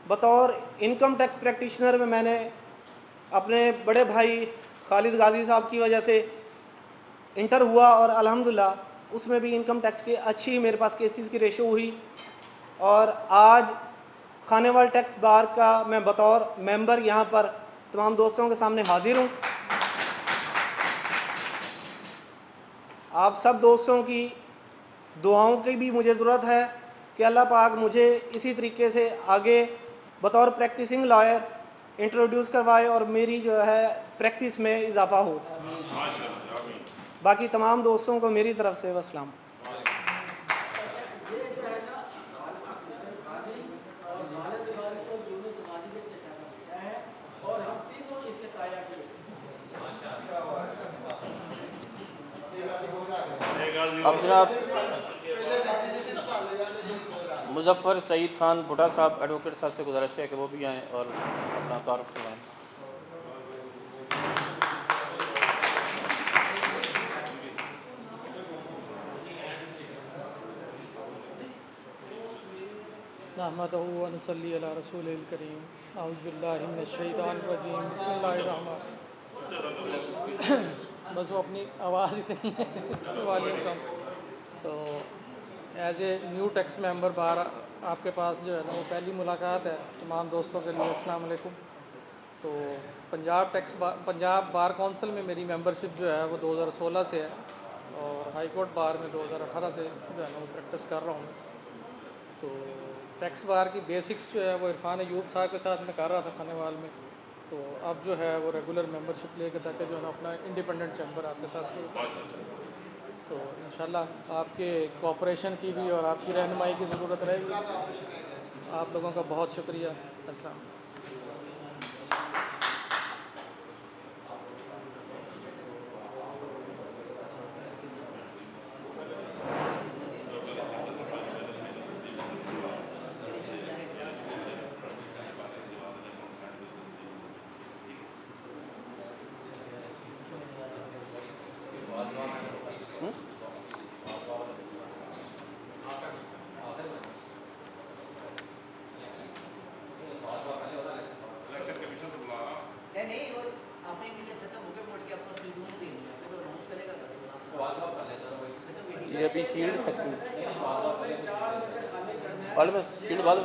बतौर इनकम टैक्स प्रैक्टिशनर में मैंने अपने बड़े भाई खालिद गाजी साहब की वजह से इंटर हुआ, और अल्हम्दुलिल्लाह उसमें भी इनकम टैक्स की अच्छी मेरे पास केसेस की रेशो हुई। और आज खानेवाल टैक्स बार का मैं बतौर मेंबर यहाँ पर तमाम दोस्तों के सामने हाजिर हूँ। आप सब दोस्तों की दुआओं की भी मुझे ज़रूरत है कि अल्लाह पाक मुझे इसी तरीके से आगे बतौर प्रैक्टिसिंग लॉयर इंट्रोड्यूस करवाए और मेरी जो है प्रैक्टिस में इजाफ़ा हो। बाकी तमाम दोस्तों को मेरी तरफ से वस्सलाम। अब जनाब मुजफ्फ़र सईद खान भुट्टा साहब एडवोकेट साहब से गुजारिश है कि वो भी आएँ और अपना तारुफ करवाएँ। नहमदहु व नसल्ली अला रसूलिल करीम औज़ु बिल्लाहि मिनश शैतानिर रजीम बिस्मिल्लाहिर रहमान। बस वो अपनी आवाज़ इतनी है वॉल्यूम कम। तो as a new tax member bar आपके पास जो है ना वो पहली मुलाकात है तमाम दोस्तों के लिए। अस्सलाम वालेकुम। तो पंजाब बार काउंसिल में मेरी मेंबरशिप जो है वो 2016 से है और हाई कोर्ट बार में 2018 से जो है ना वो प्रैक्टिस कर रहा हूँ। तो टैक्स बार की बेसिक्स जो है वो इरफान अयूब साहब के साथ मैं कर रहा था खानेवाल में। तो अब जो है वो रेगुलर मेंबरशिप लेकर ताकि जो है ना अपना इंडिपेंडेंट चैम्बर आपके साथ शुरू कर सकें। तो इंशाल्लाह आपके कोऑपरेशन की भी और आपकी रहनुमाई की ज़रूरत रहेगी। आप लोगों का बहुत शुक्रिया। अस्सलाम। ये अभी शील्ड तकसीम वाले में शील्ड बाद में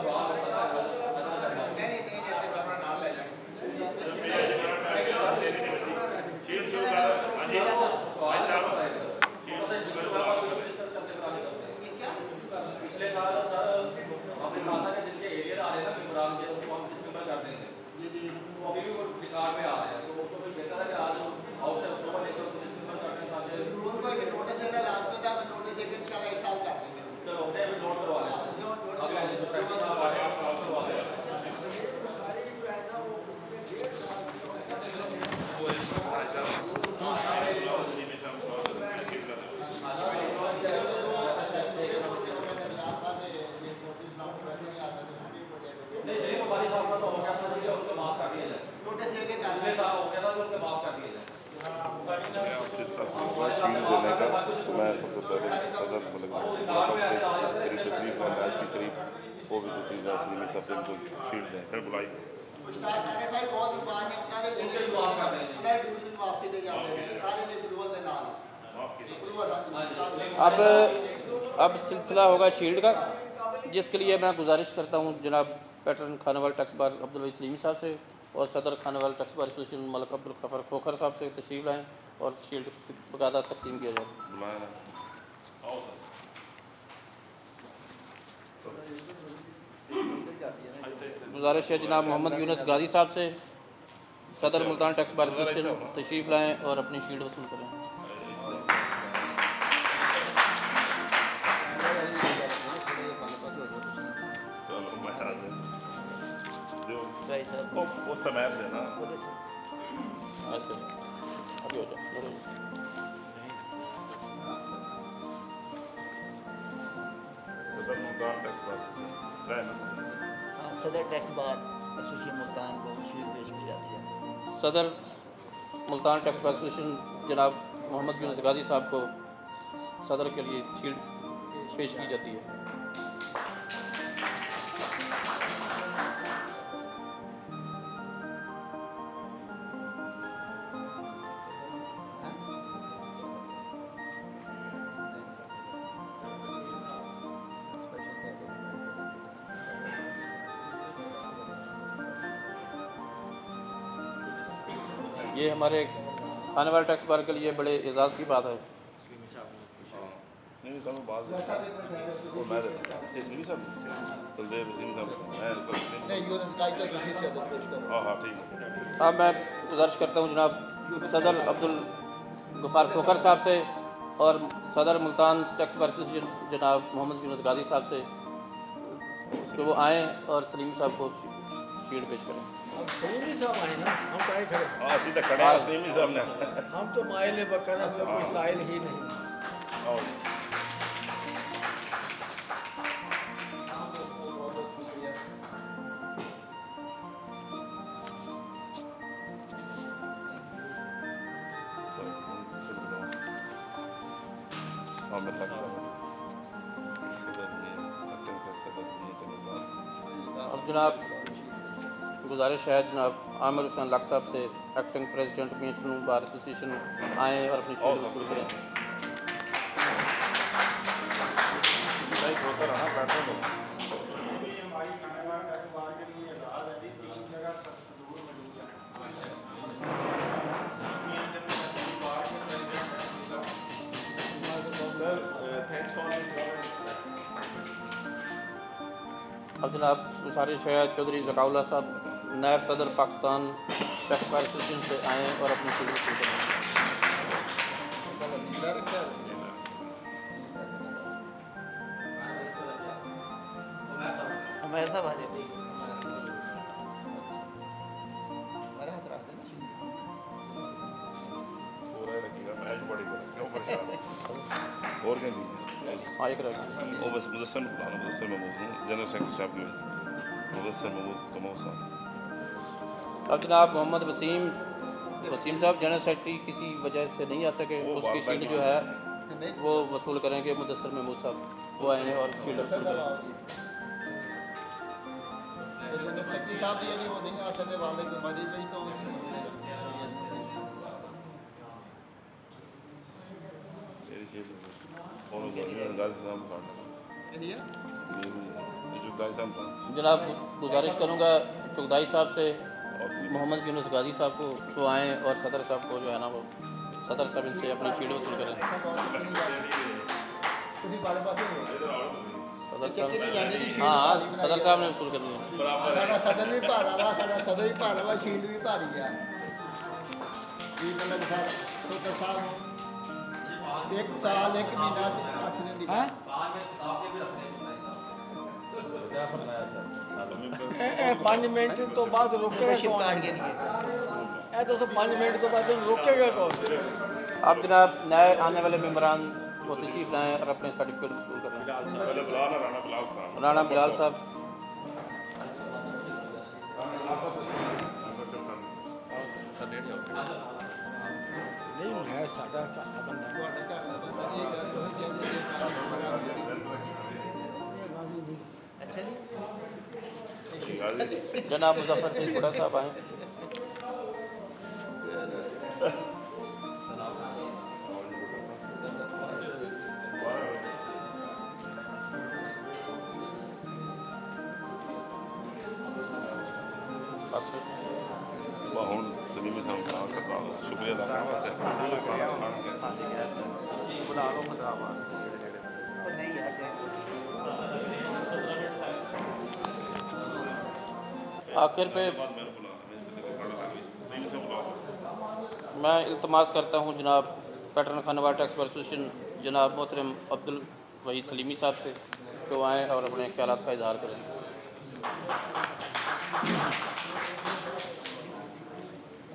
पिछले साल सर हमने कहा था कि जिनके एरिया आ रहे हैं ना इमरान के उनको हम किस नंबर कर देंगे। वो अभी भी वो रिकॉर्ड में आ रहे हैं। तो उनको फिर कहता था कि आज हाउस से अक्टूबर लेकर किस नंबर करते हैं ताकि नोटिस देना लास्ट में था। नोटिस देकर इंशाल्लाह इस साल कर देंगे। चलो उन्हें भी नोट करवा लें। अगले जो प्रैक्टिस साहब आ रहे हैं साहब करवा लें। शील्ड देने का मैं सबसे पहले सदर करीब तकरीब अंदाज के करीब वो भी तहसील सलीमी साहब को शील्ड दें फिर बुलाई। अब सिलसिला होगा शील्ड का, जिसके लिए मैं गुजारिश करता हूँ जनाब patron Khanewal tax bar Abdul Waheed Salimi साहब से और सदर Khanewal tax bar association Malik Abdul Ghaffar Khokhar साहब से तशरीफ लाएँ और शील्ड बकायदा तकसीम किया जाए। गुजारिश है जनाब मोहम्मद यूनुस गाजी साहब से सदर मुल्तान टैक्स बार एसोसिएशन तशरीफ लाएँ और अपनी शील्ड वसूल करें। वो समय देना अच्छा अभी हो जाए सदर टैक्स बार एसोसिएशन मुल्तान को शील्ड पेश की जाती है। सदर मुल्तान टैक्स बार एसोसिएशन जनाब मोहम्मद यूनुस गाजी साहब को सदर के लिए शील्ड पेश की जाती है। ये हमारे खाने वाले टैक्स बार के लिए बड़े एजाज़ की बात है। नहीं साहब बात वो मैं इसलिए सब तलदेव वसीम साहब मैं नहीं यूनुस कायदर बशीर से अदब पेश करो। हाँ ठीक है। अब मैं गुजारिश करता हूँ जनाब सदर अब्दुल गफ़ार खोखर साहब से और सदर मुल्तान टैक्स बार एसोसिएशन जनाब मोहम्मद यूनुस गाजी साहब से कि वो आएँ और सलीम साहब को शीट पेश करें। सलीमी साहब आए ना, हम काहे खड़े, हाँ सीधा खड़े हैं वसीम साहब ने हम तो माइल बकरा से कोई साइल ही नहीं। आओ। अब जनाब गुजारिश है जनाब आमिर हुसैन लक साहब से एक्टिंग प्रेसिडेंट मियां बार एसोसिएशन आएँ और अपनी शीट वसूल करें। अब जनाब गुजारिश है चौधरी ज़काउल्लाह साहब नायब सदर पाकिस्तान टैक्स बार एसोसिएशन से आएँ और अपनी शीट वसूल करें। हमारे साहब आ जाए। हमारे हाथ रख देना शीट। पूरा ही रखिएगा मैच पड़ेगा क्यों परेशान और क्या नहीं हाँ एक रह वो बस मुदस्सर को बुलाना मुदस्सर महमूद हूँ जनरल सेक्रेटरी साहब की मुदस्सर महमूद कमो साहब। अब जनाब मोहम्मद वसीम साहब जनरल सेक्रेटरी किसी वजह से नहीं आ सके, वो उसकी बात शीट नहीं जो है नहीं वो वसूल करेंगे मुदस्सर महमूद साहब, वो आएंगे और शीट वसूल करें। जनरल सेक्रेटरी साहब भी है जी, वो नहीं आ सकते वाले को मरीज भी तो जनाब गुजारिश करूँगा चुगदाई साहब से मोहम्मद यूनुस गाजी साहब को तो आएँ और सदर साहब को जो है ना वो सदर साहब इनसे अपनी शीट वसूल करें। सदर साहब हाँ सदर साहब ने वसूल करनी है। साडा सदर भी भारा वा, साडा सदर भी भारा वा, शील्ड भी भारी है जी। मतलब सर तो साहब 1 साल 1 महीना 8 दिन दी हैं 5 मिनट तो बाद रुकेगा मेंबरशिप कौन? कार्ड के लिए ए तो 5 मिनट तो बाद रुकेगा कौन? अब जनाब नए आने वाले मेम्बरान वो तशरीफ लाएँ और अपने सर्टिफिकेट वसूल करें। पहले बुलाना राणा बिलाल साहब राणा बिलाल साहब नहीं है साडा साडा बंदा ਤੁਹਾਡਾ ਘਰ ਦਾ ਬੰਦਾ ਜੀ ਗੱਲ ਹੋਈ अच्छा जी ठीक है जी जनाब मुजफ्फर सिंह खुड़ा साहब आएँ। ਹੁਣ ਤਲੀਮੀ ਸਾਹਿਬ ਦਾ ਸ਼ੁਕਰੀਆ ਅਦਾ ਕਰਨ ਵਾਸਤੇ और नहीं यार आखिर पे मैं इल्तमास करता हूँ जनाब पैटर्न खानवार टैक्स बार एसोसिएशन जनाब मोहतरम अब्दुल वहीद सलीमी साहब से कि वो आएँ और अपने ख्यालात का इजहार करें।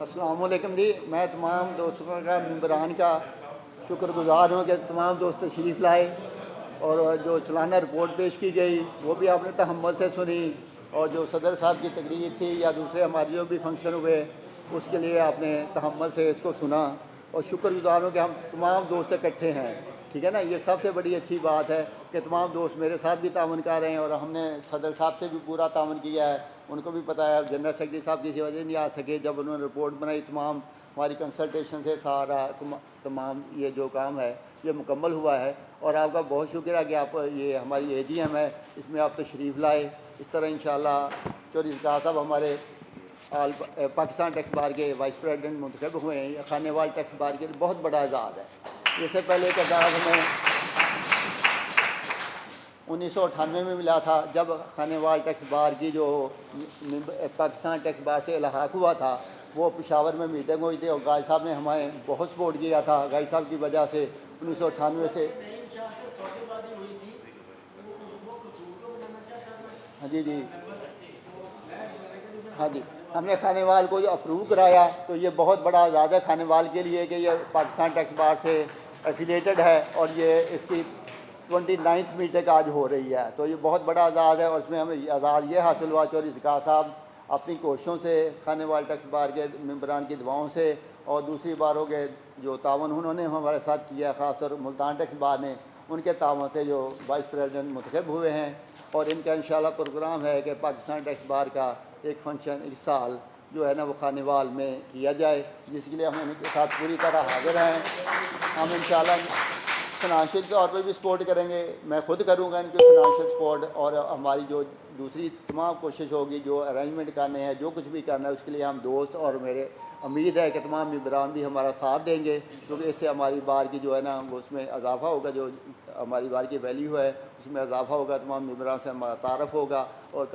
अस्सलाम वालेकुम जी। मैं तमाम दोस्तों का मेम्बरान का शुक्रगुजार हूँ कि तमाम दोस्त तशरीफ़ लाए और जो सालाना रिपोर्ट पेश की गई वो भी आपने तहम्मुल से सुनी और जो सदर साहब की तकरीर थी या दूसरे हमारे जो भी फंक्शन हुए उसके लिए आपने तहम्मुल से इसको सुना और शुक्रगुजार हूँ कि हम तमाम दोस्त इकट्ठे हैं। ठीक है ना, ये सबसे बड़ी अच्छी बात है कि तमाम दोस्त मेरे साथ भी तावन कर रहे हैं और हमने सदर साहब से भी पूरा तावन किया है। उनको भी पता है जनरल सेक्रेटरी साहब किसी वजह नहीं आ सके, जब उन्होंने रिपोर्ट बनाई तमाम हमारी कंसल्टेशन से सारा तमाम ये जो काम है ये मुकम्मल हुआ है और आपका बहुत शुक्रिया कि आप ये हमारी AGM है इसमें आप तशरीफ़ लाए। इस तरह इंशाअल्लाह चौधरी ज़कात साहब हमारे पाकिस्तान टैक्स बार के वाइस प्रेसिडेंट मुंतखब हुए हैं। खानेवाल टैक्स बार के लिए बहुत बड़ा एजाज़ है। इससे पहले एक एजाज़ हमें 1998 में मिला था, जब खानेवाल टैक्स बार की जो पाकिस्तान टैक्स बार से इल्हाक हुआ था, वो पेशावर में मीटिंग हुई थी और गाय साहब ने हमें बहुत सपोर्ट किया था। गाय साहब की वजह से 1998 से हाँ जी हाँ जी, हमने खानेवाल को जो अप्रूव कराया, तो ये बहुत बड़ा ज़्यादा खानेवाल के लिए कि ये पाकिस्तान टैक्स बार से एफिलेटेड है और ये इसकी 29th मीटिंग आज हो रही है। तो ये बहुत बड़ा एजाज़ है और इसमें हमें एजाज़ ये हासिल हुआ चौधरी ज़का साहब अपनी कोशिशों से, खानेवाल टैक्स बार के मेंबरान की दुआओं से और दूसरी बारों के जो तावन उन्होंने हमारे साथ किया, ख़ासतौर मुल्तान टैक्स बार ने, उनके तावन से जो वाइस प्रेसिडेंट मुंतखब हुए हैं। और इनका इंशाल्लाह प्रोग्राम है कि पाकिस्तान टैक्स बार का एक फंक्शन इस साल जो है ना वो खानेवाल में किया जाए, जिसके लिए हम इनके साथ पूरी तरह हाजिर हैं। हम इंशाल्लाह फ़ाइनेंशियल तौर पर भी सपोर्ट करेंगे, मैं ख़ुद करूँगा इनके फ़ाइनेंशियल सपोर्ट, और हमारी जो दूसरी तमाम कोशिश होगी जो अरेंजमेंट करने हैं, जो कुछ भी करना है, उसके लिए हम दोस्त और मेरे उम्मीद है कि तमाम मेंबरान भी हमारा साथ देंगे, क्योंकि इससे हमारी बार की जो है ना वो उसमें इजाफ़ा होगा, जो हमारी बार की वैल्यू है उसमें इजाफ़ा होगा, तमाम मेंबरान से हमारा तारफ़ होगा। और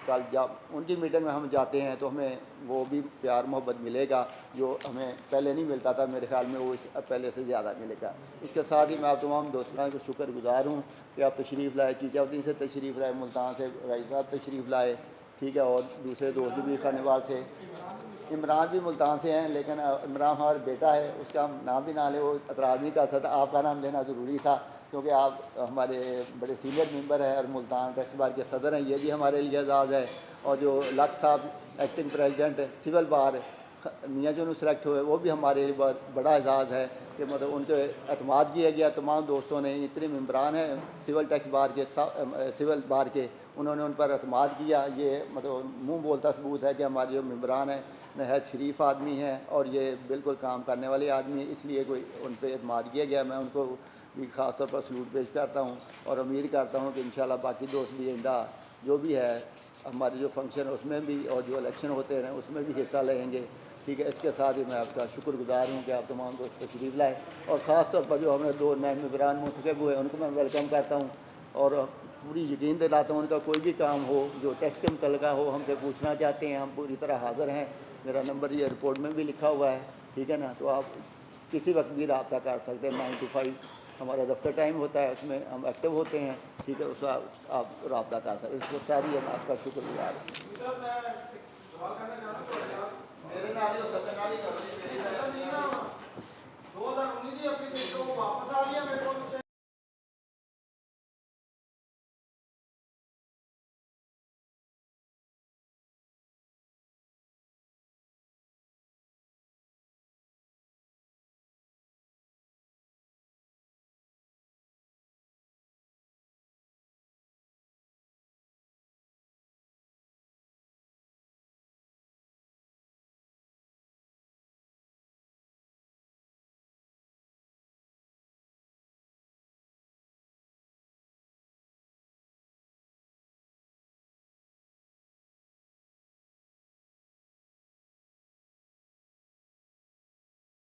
कल जब उनकी मीटिंग में हम जाते हैं तो हमें वो भी प्यार मोहब्बत मिलेगा जो हमें पहले नहीं मिलता था। मेरे ख़्याल में वो इस पहले से ज़्यादा मिलेगा। इसके साथ ही मैं आप तमाम दोस्तों को शुक्रगुज़ार हूँ कि आप तशरीफ़ लाए, चीचावती से तशरीफ़ लाए, मुल्तान से भाई साहब तशरीफ़ लाए, ठीक है, और दूसरे दोस्त भी खानेवाल से, इमरान भी मुल्तान से हैं, लेकिन इमरान हमारा बेटा है, उसका हम नाम भी ना ले, वो एतराज़ नहीं कर सकता। आपका नाम लेना ज़रूरी था क्योंकि आप हमारे बड़े सीनियर मेंबर हैं और मुल्तान टैक्स बार के सदर हैं, ये भी हमारे लिए एजाज़ है। और जो लक साहब एक्टिंग प्रेसिडेंट सिविल बार मियाँ जो सेलेक्ट हुए, वो भी हमारे लिए बहुत बड़ा एजाज़ है कि मतलब उनके एतमाद किया गया। तमाम दोस्तों ने, इतने मेंबरान हैं सिविल टैक्स बार के, सिविल बार के, उन्होंने उन पर एतमाद किया। ये मतलब मुँह बोलता सबूत है कि हमारे जो मेंबरान हैं नहायत शरीफ आदमी हैं और ये बिल्कुल काम करने वाले आदमी हैं, इसलिए कोई उन पर एतमाद किया गया। मैं उनको भी ख़ास तौर पर सलूट पेश करता हूँ और उम्मीद करता हूँ कि इंशाल्लाह बाकी दोस्त भी इंदा जो भी है हमारे जो फंक्शन है उसमें भी और जो इलेक्शन होते हैं उसमें भी हिस्सा लेंगे, ठीक है। इसके साथ ही मैं आपका शुक्रगुज़ार हूँ कि आप तमाम दोस्त तशरीफ़ लाए और ख़ास तौर पर जो हमें 2 नए मेंबरान मुंतखब हुए उनको मैं वेलकम करता हूँ और पूरी यकीन दिलाता हूँ उनका कोई भी काम हो जो टैक्स के मुतल्लिक़ हो, हमसे पूछना चाहते हैं, हम पूरी तरह हाज़िर हैं। मेरा नंबर ये रिपोर्ट में भी लिखा हुआ है, ठीक है ना, तो आप किसी वक्त भी रब्ता कर सकते हैं। 9 to 5 हमारा दफ्तर टाइम होता है, उसमें हम एक्टिव होते हैं, ठीक है, उस आप रब्ता कर सकते हैं। इसको सारी हम आपका शुक्रगुज़ार हैं।